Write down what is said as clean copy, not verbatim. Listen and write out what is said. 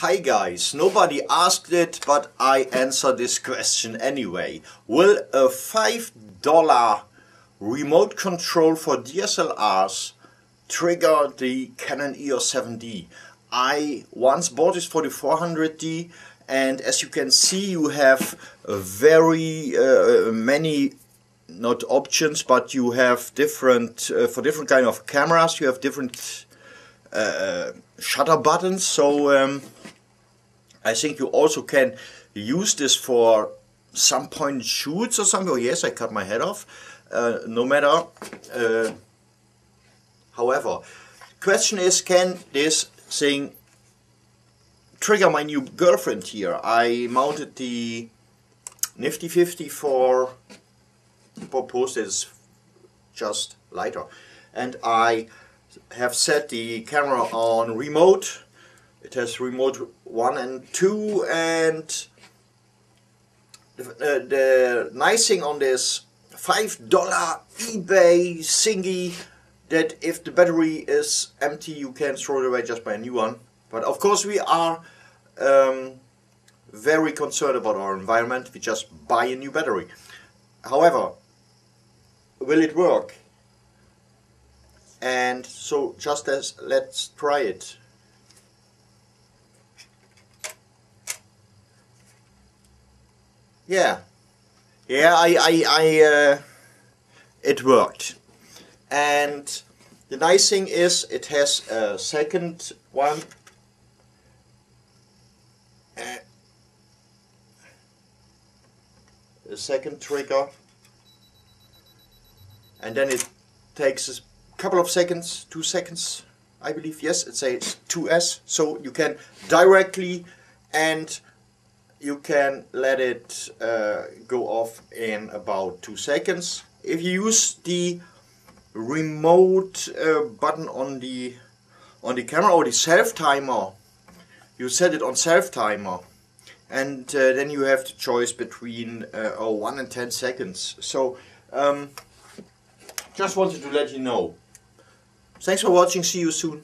Hi guys, nobody asked it, but I answer this question anyway. Will a $5 remote control for DSLRs trigger the Canon EOS 7D? I once bought this for the 400D, and as you can see, you have very many, not options, but you have different, for different kind of cameras, you have different shutter buttons. So I think you also can use this for some point shoots or something. Oh yes, I cut my head off. No matter. However, question is, can this thing trigger my new girlfriend here? I mounted the Nifty 50 for post is just lighter, and I have set the camera on remote. It has remote 1 and 2, and the nice thing on this $5 eBay thingy, that if the battery is empty you can throw it away, just buy a new one. But of course we are very concerned about our environment, we just buy a new battery. However, will it work? And so just let's try it. Yeah, it worked. And the nice thing is it has a second one, a second trigger, and then it takes a couple of seconds, 2 seconds I believe, yes, it says 2S, so you can directly, and you can let it go off in about 2 seconds. If you use the remote button on the camera, or the self timer, you set it on self timer, and then you have the choice between 1 and 10 seconds. So just wanted to let you know. Thanks for watching, see you soon.